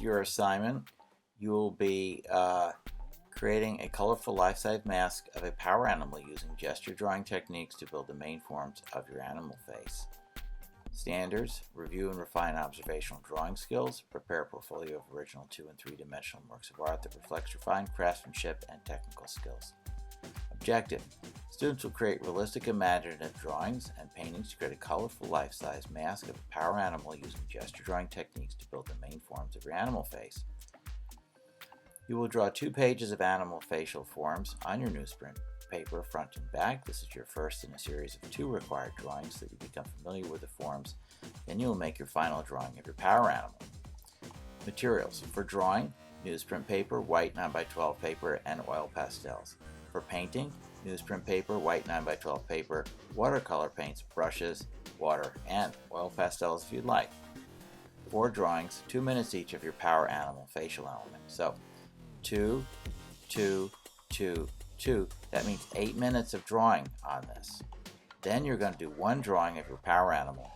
your assignment, you will be creating a colorful life-size mask of a power animal using gesture drawing techniques to build the main forms of your animal face. Standards: review and refine observational drawing skills, prepare a portfolio of original 2- and 3-dimensional works of art that reflects refined craftsmanship and technical skills. Objective: students will create realistic imaginative drawings and paintings to create a colorful life-size mask of a power animal using gesture drawing techniques to build the main forms of your animal face. You will draw 2 pages of animal facial forms on your newsprint paper front and back. This is your first in a series of 2 required drawings so that you become familiar with the forms. Then you will make your final drawing of your power animal. Materials: for drawing, newsprint paper, white 9x12 paper, and oil pastels. For painting, newsprint paper, white 9x12 paper, watercolor paints, brushes, water, and oil pastels if you'd like. 4 drawings, 2 minutes each of your power animal facial element. So 2, 2, 2, 2. That means 8 minutes of drawing on this. Then you're going to do 1 drawing of your power animal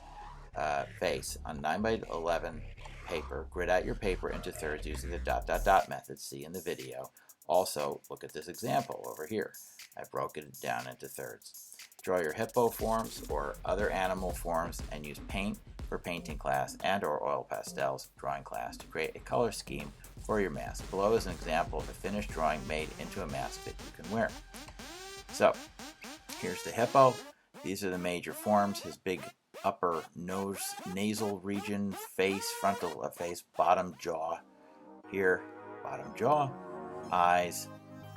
face on 9x11 paper. Grid out your paper into thirds using the ... method. See in the video. Also, look at this example over here. I broke it down into thirds. Draw your hippo forms or other animal forms and use paint for painting class and or oil pastels drawing class to create a color scheme for your mask. Below is an example of a finished drawing made into a mask that you can wear. So, here's the hippo. These are the major forms: his big upper nose, nasal region, face, frontal face, bottom jaw. Here, bottom jaw, eyes,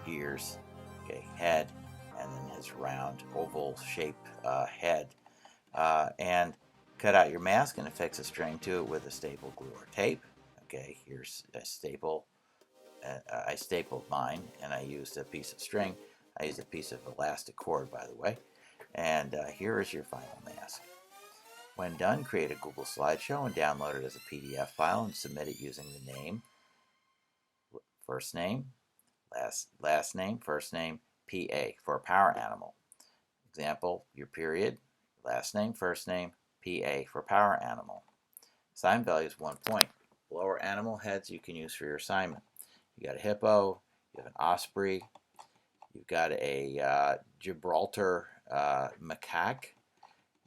ears, okay, head, and then his round oval shape head. And cut out your mask and affix a string to it with a staple glue or tape. Okay, here's a staple. I stapled mine and I used a piece of string. I used a piece of elastic cord, by the way. And here is your final mask. When done, create a Google slideshow and download it as a PDF file and submit it using the name, first name, last name, first name, PA for a power animal. Example, your period, last name, first name, PA for power animal. Assignment value is 1 point. Lower animal heads you can use for your assignment. You got a hippo, you have an osprey, you've got a Gibraltar macaque,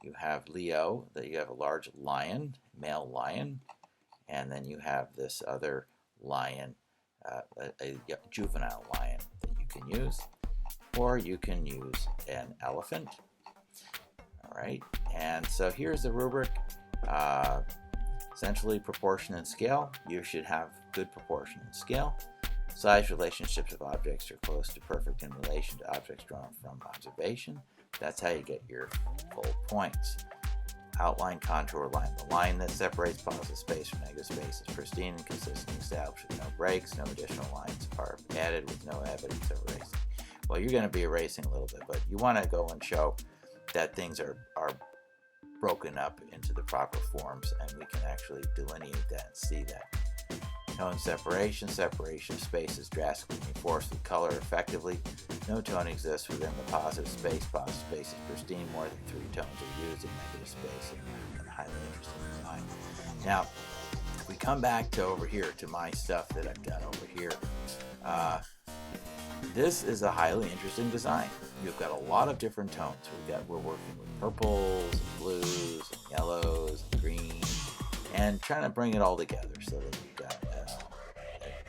you have Leo, that you have a large lion, male lion, and then you have this other lion, a juvenile lion that you can use, or you can use an elephant. All right, and so here's the rubric. Essentially, proportion and scale. You should have good proportion and scale. Size relationships of objects are close to perfect in relation to objects drawn from observation. That's how you get your full points. Outline, contour, line. The line that separates positive space from negative space is pristine and consistently established with no breaks. No additional lines are added with no evidence of erasing. Well, you're going to be erasing a little bit, but you want to go and show that things are broken up into the proper forms, and we can actually delineate that and see that. Tone separation. Separation of space is drastically reinforced with color effectively. No tone exists within the positive space. Positive space is pristine. More than 3 tones are used in negative space and highly interesting design. Now, if we come back to over here to my stuff that I've done over here, this is a highly interesting design. You've got a lot of different tones. We're working with purples, and blues, and yellows, and green, and trying to bring it all together so that you've got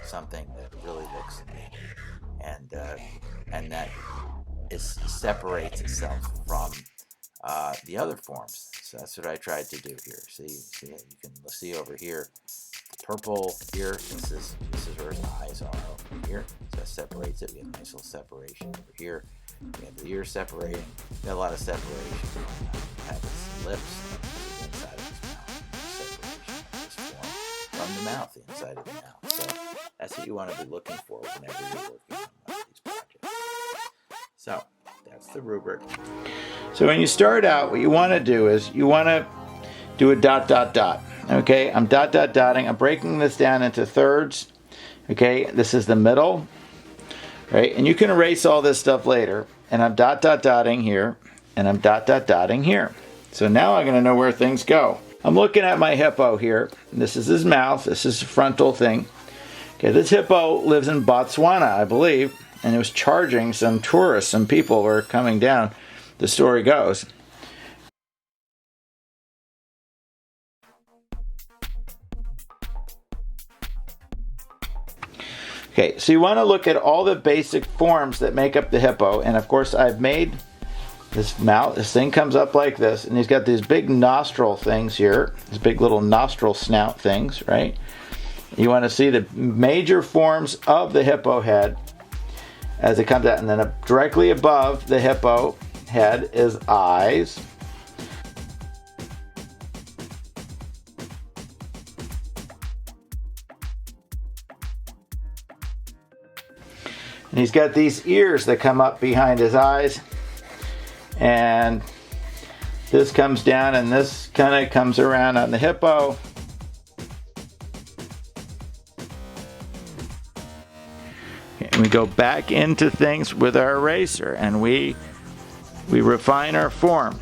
something that really looks neat and that separates itself from the other forms. So that's what I tried to do here. See, you can see over here. Purple here, this is where his eyes are over here, so that separates it. We have a nice little separation over here. We have the ears separating. We have a lot of separation. We have his lips, the inside of his mouth, separation of this form from the mouth, the inside of the mouth. So that's what you want to be looking for whenever you're working on one of these projects. So that's the rubric. So when you start out, what you want to do is you want to do a ... Okay, I'm ... dotting. I'm breaking this down into thirds. Okay, this is the middle. Right, and you can erase all this stuff later. And I'm ... dotting here, and I'm ... dotting here. So now I'm going to know where things go. I'm looking at my hippo here. This is his mouth. This is the frontal thing. Okay, this hippo lives in Botswana, I believe, and it was charging some tourists. Some people were coming down, the story goes. Okay, so you want to look at all the basic forms that make up the hippo, and of course I've made this mouth. This thing comes up like this, and he's got these big nostril things here, these big little nostril snout things, right? You want to see the major forms of the hippo head as it comes out, and then directly above the hippo head is eyes. And he's got these ears that come up behind his eyes, and this comes down, and this kind of comes around on the hippo. And we go back into things with our eraser, and we refine our form.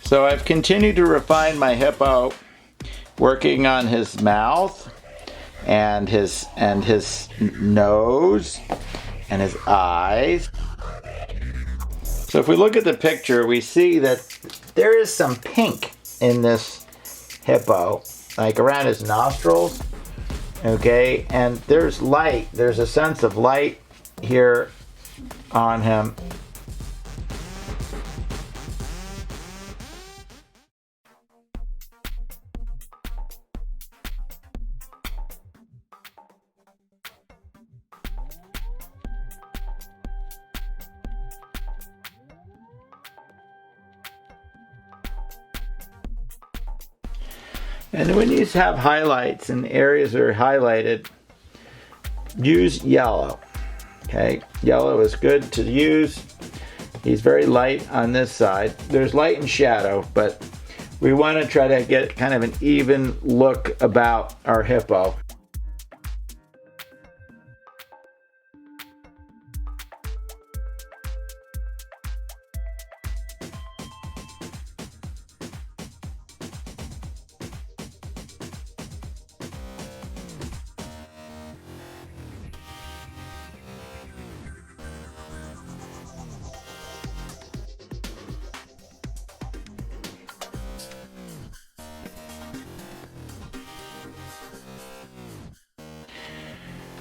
So I've continued to refine my hippo, working on his mouth and his nose and his eyes. So if we look at the picture, we see that there is some pink in this hippo, like around his nostrils, okay? And there's light, there's a sense of light here on him. And when you have highlights and areas that are highlighted, use yellow. Okay, yellow is good to use. He's very light on this side. There's light and shadow, but we want to try to get kind of an even look about our hippo.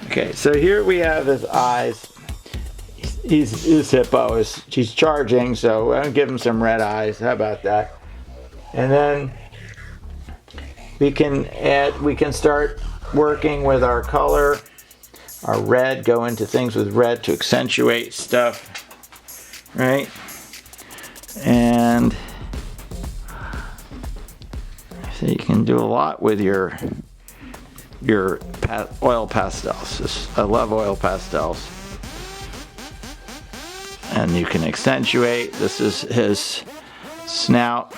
Okay, so here we have his eyes. His hippo he's charging, so I'm gonna give him some red eyes. How about that? And then we can start working with our color, our red, go into things with red to accentuate stuff, right? And so you can do a lot with your oil pastels. I love oil pastels. And you can accentuate. This is his snout.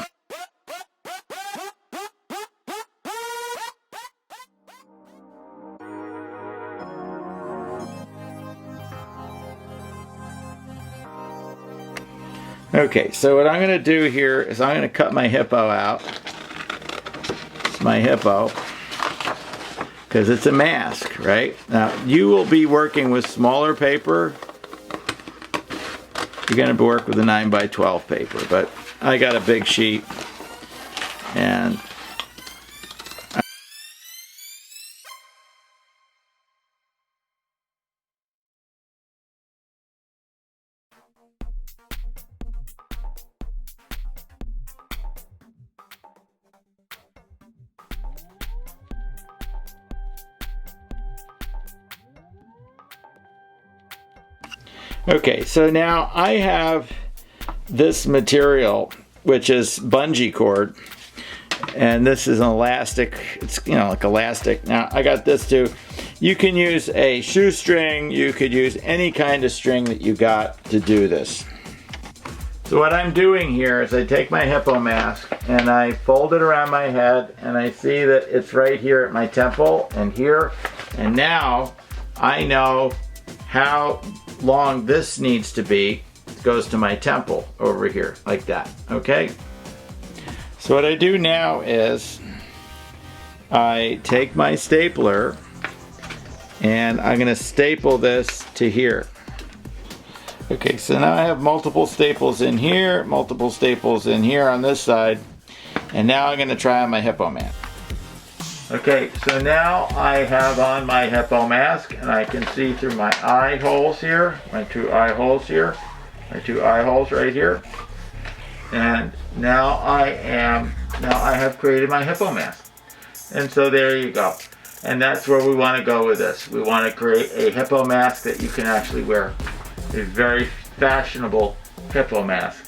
Okay, so what I'm going to do here is I'm going to cut my hippo out. It's my hippo, because it's a mask, right? Now, you will be working with smaller paper. You're going to work with a 9x12 paper, but I got a big sheet, and okay, so now I have this material, which is bungee cord, and this is an elastic. It's, you know, like elastic. Now I got this too. You can use a shoestring. You could use any kind of string that you got to do this. So what I'm doing here is I take my hippo mask and I fold it around my head, and I see that it's right here at my temple and here, And now I know how long this needs to be. It goes to my temple over here, like that, okay? So what I do now is I take my stapler and I'm gonna staple this to here. Okay, so now I have multiple staples in here, multiple staples in here on this side, and now I'm gonna try on my hippo mask. Okay, so now I have on my hippo mask and I can see through my eye holes here, my two eye holes here, my two eye holes right here. And now I have created my hippo mask. And so there you go. And that's where we want to go with this. We want to create a hippo mask that you can actually wear. A very fashionable hippo mask.